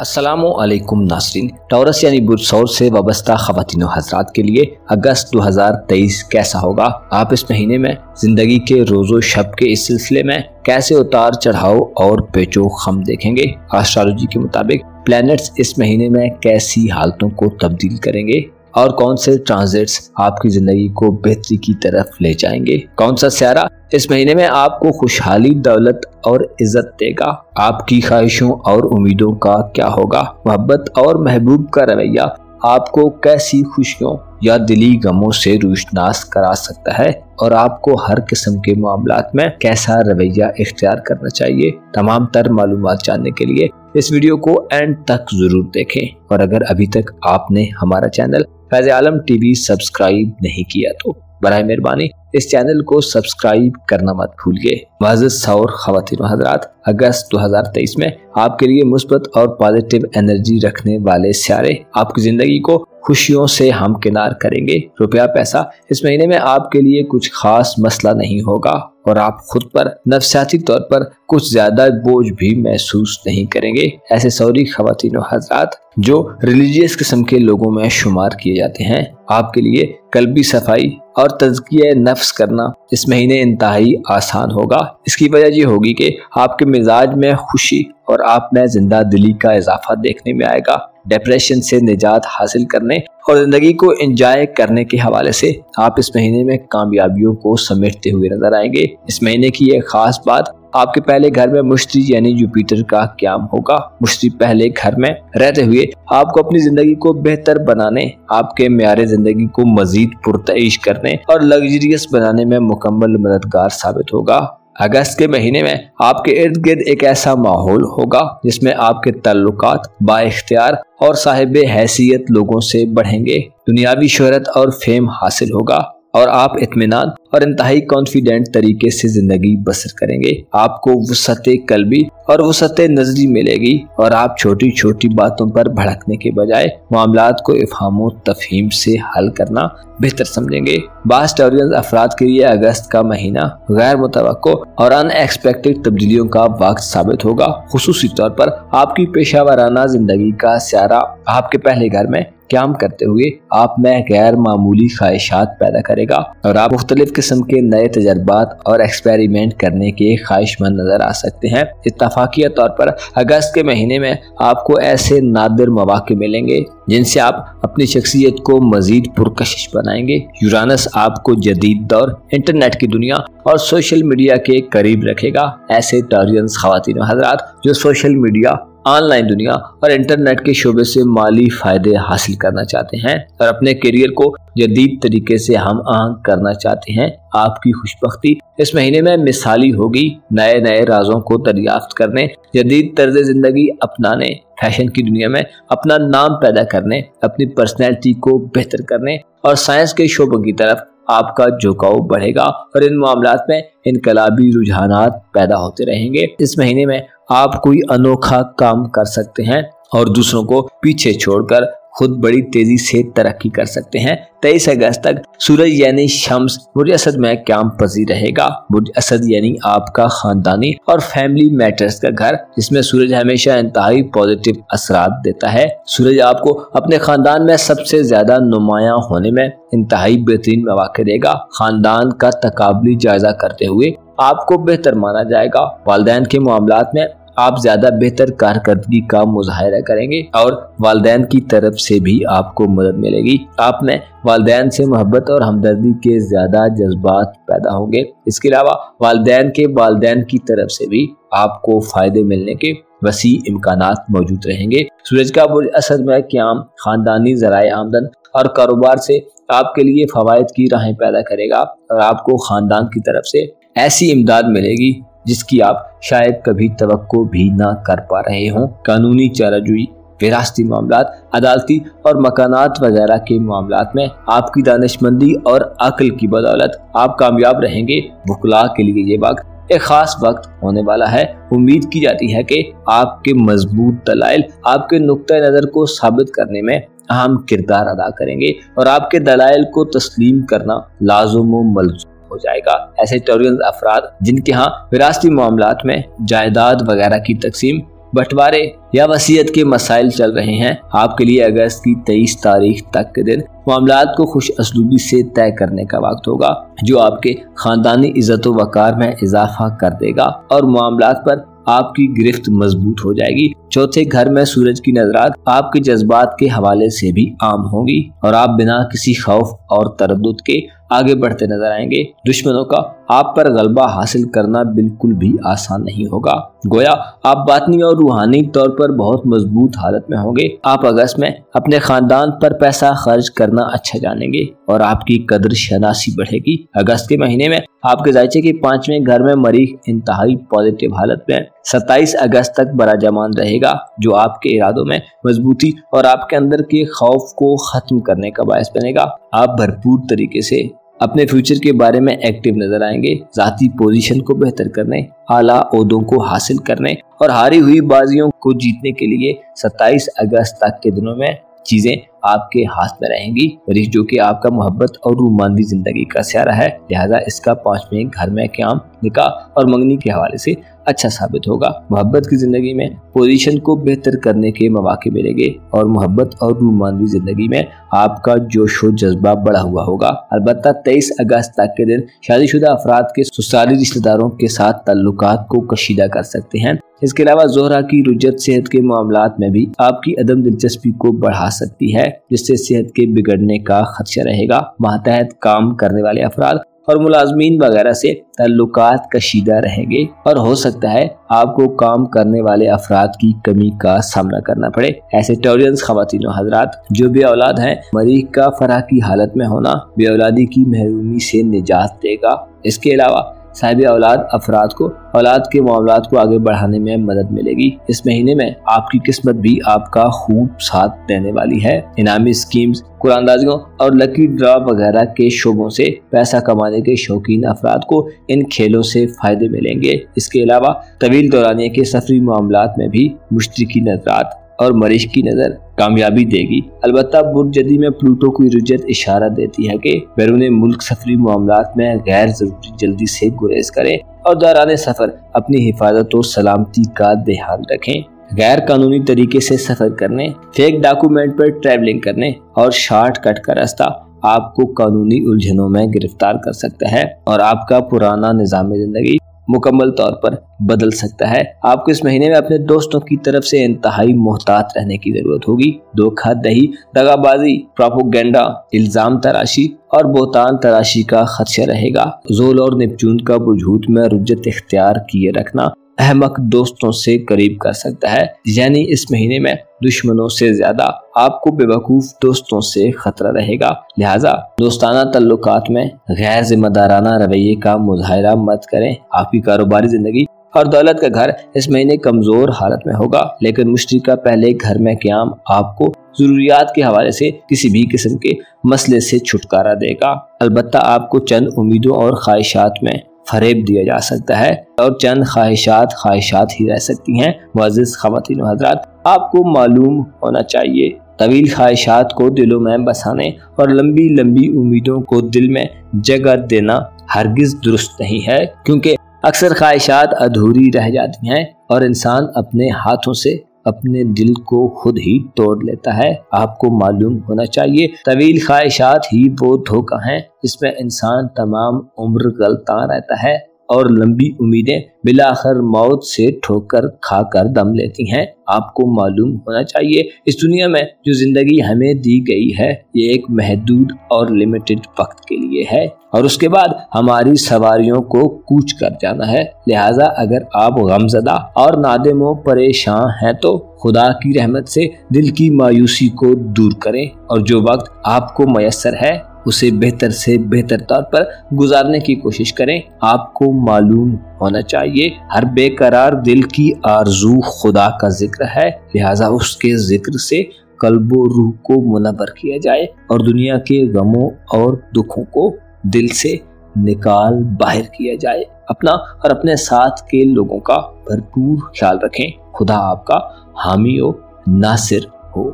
अस्सलामुअलैकुम नाज़रीन। टॉरस यानी बुर्ज सौर से वाबस्ता ख़वातीन हज़रात के लिए अगस्त 2023 कैसा होगा? आप इस महीने में ज़िंदगी के रोज़ो शब के इस सिलसिले में कैसे उतार चढ़ाव और पेचो खम देखेंगे? एस्ट्रोलॉजी के मुताबिक प्लैनेट्स इस महीने में कैसी हालतों को तब्दील करेंगे और कौन से ट्रांजिट्स आपकी जिंदगी को बेहतरी की तरफ ले जाएंगे? कौन सा सियारा इस महीने में आपको खुशहाली, दौलत और इज्जत देगा? आपकी ख्वाहिशों और उम्मीदों का क्या होगा? मोहब्बत और महबूब का रवैया आपको कैसी खुशियों या दिली गमों से रूशनास करा सकता है और आपको हर किस्म के मामलात में कैसा रवैया इख्तियार करना चाहिए? तमाम तर मालूमात जानने के लिए इस वीडियो को एंड तक जरूर देखें। और अगर अभी तक आपने हमारा चैनल फैज़ आलम टीवी सब्सक्राइब नहीं किया तो बराए मेहरबानी इस चैनल को सब्सक्राइब करना मत भूलिए। मुअज़्ज़ज़ सौर ख़वातीन हज़रात, अगस्त 2023 में आपके लिए मुस्बत और पॉजिटिव एनर्जी रखने वाले सियारे आपकी जिंदगी को खुशियों से हमकिनार करेंगे। रुपया पैसा इस महीने में आपके लिए कुछ खास मसला नहीं होगा और आप खुद पर नफ्सियाती तौर पर कुछ ज्यादा बोझ भी महसूस नहीं करेंगे। ऐसे सौरी ख़वातीन हज़रात जो रिलीजियस किस्म के लोगों में शुमार किए जाते हैं, आपके लिए कल्बी सफाई और तज़किया नफ्स करना इस महीने इंतहाई आसान होगा। इसकी वजह ये होगी कि आपके मिजाज में खुशी और आप में जिंदा दिली का इजाफा देखने में आएगा। डिप्रेशन से निजात हासिल करने और जिंदगी को एंजॉय करने के हवाले से आप इस महीने में कामयाबियों को समेटते हुए नजर आएंगे। इस महीने की एक खास बात, आपके पहले घर में मुश्तरी यानी जुपिटर का क़याम होगा। मुश्तरी पहले घर में रहते हुए आपको अपनी जिंदगी को बेहतर बनाने, आपके म्यारे जिंदगी को मजीद पुरतईश करने और लग्जरियस बनाने में मुकम्मल मददगार साबित होगा। अगस्त के महीने में आपके इर्द गिर्द एक ऐसा माहौल होगा जिसमें आपके ताल्लुकात बाइख्तियार और साहिब हैसियत लोगों से बढ़ेंगे। दुनियावी शोहरत और फेम हासिल होगा और आप इत्मीनान और इंतहाई कॉन्फिडेंट तरीके से जिंदगी बसर करेंगे। आपको वुसअते कल्बी और वुसअते नजरी मिलेगी और आप छोटी छोटी बातों पर भड़कने के बजाय मामलात को इफ़हाम तफहीम से हल करना बेहतर समझेंगे। बास टॉरियंस अफराद के लिए अगस्त का महीना गैर मुतवक्को और अनएक्सपेक्टेड तब्दीलियों का वक्त साबित होगा। खुसूसी तौर पर आपकी पेशावराना जिंदगी का सियारा आपके पहले घर में क़याम करते हुए आप में गैर मामूली ख्वाहिशात पैदा करेगा और आप मुख्तलिफ किस्म के नए तजर्बात और एक्सपेरिमेंट करने के ख्वाहिशमंद नजर आ सकते हैं। इत्तफाकिया तौर पर अगस्त के महीने में आपको ऐसे नादिर मौके मिलेंगे जिनसे आप अपनी शख्सियत को मजीद पुरकशिश बनाएंगे। यूरानस आपको जदीद दौर, इंटरनेट की दुनिया और सोशल मीडिया के करीब रखेगा। ऐसे टॉरियंस ख़वातीन हज़रात जो सोशल मीडिया, ऑनलाइन दुनिया और इंटरनेट के शोबे से माली फायदे हासिल करना चाहते हैं और अपने करियर को जदीद तरीके से हम आहंग करना चाहते हैं, आपकी खुशबख्ती इस महीने में मिसाली होगी। नए नए राजों को दरियाफ्त करने, जदीद तर्ज जिंदगी अपनाने, फैशन की दुनिया में अपना नाम पैदा करने, अपनी पर्सनैलिटी को बेहतर करने और साइंस के शोबों की तरफ आपका झुकाव बढ़ेगा और इन मामलात में इनकलाबी रुझानात पैदा होते रहेंगे। इस महीने में आप कोई अनोखा काम कर सकते हैं और दूसरों को पीछे छोड़कर खुद बड़ी तेजी से तरक्की कर सकते हैं। 23 अगस्त तक सूरज यानी शम्स बुर्ज असद में क़याम पजीर रहेगा। बुर्ज असद यानी आपका खानदानी और फैमिली मैटर्स का घर, जिसमें सूरज हमेशा इंतहाई पॉजिटिव असरात देता है। सूरज आपको अपने खानदान में सबसे ज्यादा नुमायां होने में इंतहाई बेहतरीन मौके देगा। खानदान का तकाबली जायजा करते हुए आपको बेहतर माना जाएगा। वालिदैन के मामलात में आप ज्यादा बेहतर कारकर्दगी का मुजाहिरा करेंगे और वालिदैन की तरफ से भी आपको मदद मिलेगी। आप में वालिदैन से मोहब्बत और हमदर्दी के ज्यादा जज्बात पैदा होंगे। इसके अलावा वालिदैन की तरफ से भी आपको फायदे मिलने के वसी इम्कानात मौजूद रहेंगे। सूरज का बुर्ज असद में क़याम खानदानी ज़राए आमदन और कारोबार से आपके लिए फवायद की राहें पैदा करेगा और आपको खानदान की तरफ से ऐसी इमदाद मिलेगी जिसकी आप शायद कभी तवक्को भी ना कर पा रहे हों। कानूनी चाराजोई, विरासती मामलात, अदालती और मकानात वगैरह के मामलात में आपकी दानिशमंदी और अक्ल की बदौलत आप कामयाब रहेंगे। वकला के लिए ये वक्त एक खास वक्त होने वाला है। उम्मीद की जाती है कि आपके मजबूत दलाइल आपके नुक्ता नज़र को साबित करने में अहम किरदार अदा करेंगे और आपके दलाइल को तस्लीम करना लाज़िम व मलज़ूम हो जाएगा। ऐसे टॉरियंस अफराद जिनके यहाँ विरासती मामलात में जायदाद वगैरह की तकसीम बंटवारे या वसीयत के मसाइल चल रहे हैं, आपके लिए अगस्त की 23 तारीख तक के दिन मामलात को खुश असलूबी से तय करने का वक्त होगा, जो आपके खानदानी इज्जत व वकार में इजाफा कर देगा और मामलात पर आपकी गिरफ्त मजबूत हो जाएगी। चौथे घर में सूरज की नजरात आपके जज्बात के हवाले से भी आम होंगी और आप बिना किसी खौफ और तरद्दुद के आगे बढ़ते नजर आएंगे। दुश्मनों का आप पर गलबा हासिल करना बिल्कुल भी आसान नहीं होगा। गोया आप बातनी और रूहानी तौर पर बहुत मजबूत हालत में होंगे। आप अगस्त में अपने खानदान पर पैसा खर्च करना अच्छा जानेंगे और आपकी कदर शनासी बढ़ेगी। अगस्त के महीने में आपके जायचे के 5वें घर में मरीख इंतहाई पॉजिटिव हालत में 27 अगस्त तक बराजमान रहेगा, जो आपके इरादों में मजबूती और आपके अंदर के खौफ को खत्म करने का बायस बनेगा। आप भरपूर तरीके से अपने फ्यूचर के बारे में एक्टिव नजर आएंगे। जाती पोजीशन को बेहतर करने, आला ओहदों को हासिल करने और हारी हुई बाजियों को जीतने के लिए 27 अगस्त तक के दिनों में चीजें आपके हाथ में रहेंगी। मरीज जो कि आपका मोहब्बत और रूमानवी जिंदगी का स्यारा है, लिहाजा इसका 5वें घर में क़याम निकाह और मंगनी के हवाले से अच्छा साबित होगा। मोहब्बत की जिंदगी में पोजीशन को बेहतर करने के मौके मिलेंगे और मोहब्बत और रूमानवी जिंदगी में आपका जोश व जज्बा बढ़ा हुआ होगा। अलबत्ता 23 अगस्त तक के दिन शादीशुदा अफराद के ससुराली रिश्तेदारों के साथ ताल्लुकात को कशीदा कर सकते हैं। इसके अलावा ज़ोहरा की रुजत सेहत के मामलात में भी आपकी अदम दिलचस्पी को बढ़ा सकती है, जिससे सेहत के बिगड़ने का खदशा रहेगा। मातहत काम करने वाले अफराद और मुलाजमीन वगैरह से ताल्लुकात कशीदा रहेंगे और हो सकता है आपको काम करने वाले अफराद की कमी का सामना करना पड़े। ऐसे टॉरियंस खवातीन व हजरात जो बे औलाद हैं, मरीख का फराह की हालत में होना बे औलादी की महरूमी से निजात देगा। इसके अलावा साहिब औलाद अफराद को औलाद के मामलात को आगे बढ़ाने में मदद मिलेगी। इस महीने में आपकी किस्मत भी आपका खूब साथ देने वाली है। इनामी स्कीम्स, कुरानदाजियों और लकी ड्रा वगैरह के शोबों से पैसा कमाने के शौकीन अफराद को इन खेलों से फायदे मिलेंगे। इसके अलावा तवील दौरानिये के सफरी मामलात में भी मुश्तरी की नजरात और मरीज की नजर कामयाबी देगी। अलबत्ता बुर्जदी में प्लूटो की रुजत इशारा देती है कि बैरून मुल्क सफरी मामलात में गैर जरूरी जल्दी से गुरेज करें और दौरान सफर अपनी हिफाजत और सलामती का ध्यान रखें। गैर कानूनी तरीके से सफर करने, फेक डॉक्यूमेंट पर ट्रैवलिंग करने और शॉर्टकट का रास्ता आपको कानूनी उलझनों में गिरफ्तार कर सकता है और आपका पुराना निज़ाम जिंदगी मुकम्मल तौर पर बदल सकता है। आपको इस महीने में अपने दोस्तों की तरफ से इंतहाई मोहतात रहने की जरूरत होगी। धोखा दही, दगाबाजी, प्रोपोगेंडा, इल्जाम तराशी और बोतान तराशी का खदशा रहेगा। जोल और नेपचून का वजूद में रुजत इख्तियार किए रखना अहमक दोस्तों से करीब कर सकता है, यानी इस महीने में दुश्मनों से ज्यादा आपको बेवकूफ दोस्तों से खतरा रहेगा। लिहाजा दोस्ताना तल्लुकात में गैर जिम्मेदाराना रवैये का मुजाहरा मत करें। आपकी कारोबारी जिंदगी और दौलत का घर इस महीने कमजोर हालत में होगा, लेकिन मुश्तरी का पहले घर में क़याम आपको जरूरियात के हवाले से किसी भी किस्म के मसले से छुटकारा देगा। अलबत्ता आपको चंद उम्मीदों और ख्वाहिशात में फरेब दिया जा सकता है और चंद ख्वाहिशात ही रह सकती हैं। मुअज़्ज़िज़ ख़वातीन व हज़रात, आपको मालूम होना चाहिए तवील ख्वाहिशात को दिलों में बसाने और लंबी लंबी उम्मीदों को दिल में जगह देना हरगिज दुरुस्त नहीं है, क्योंकि अक्सर ख्वाहिशात अधूरी रह जाती हैं और इंसान अपने हाथों से अपने दिल को खुद ही तोड़ लेता है। आपको मालूम होना चाहिए तवील ख्वाहिशात ही वो धोखा है जिसमें इंसान तमाम उम्र गलता रहता है और लंबी उम्मीदें बिलाखिर मौत से ठोकर खाकर दम लेती हैं। आपको मालूम होना चाहिए इस दुनिया में जो जिंदगी हमें दी गई है ये एक महदूद और लिमिटेड वक्त के लिए है और उसके बाद हमारी सवारियों को कूच कर जाना है। लिहाजा अगर आप गमज़दा और नादिम परेशान हैं तो खुदा की रहमत से दिल की मायूसी को दूर करें और जो वक्त आपको मयस्सर है उसे बेहतर से बेहतर तौर पर गुजारने की कोशिश करें। आपको मालूम होना चाहिए हर बेकरार दिल की आरज़ू खुदा का जिक्र है, लिहाजा उसके जिक्र से कल्बो रूह को मुनव्वर किया जाए और दुनिया के गमों और दुखों को दिल से निकाल बाहर किया जाए। अपना और अपने साथ के लोगों का भरपूर ख्याल रखें। खुदा आपका हामी व नासिर हो।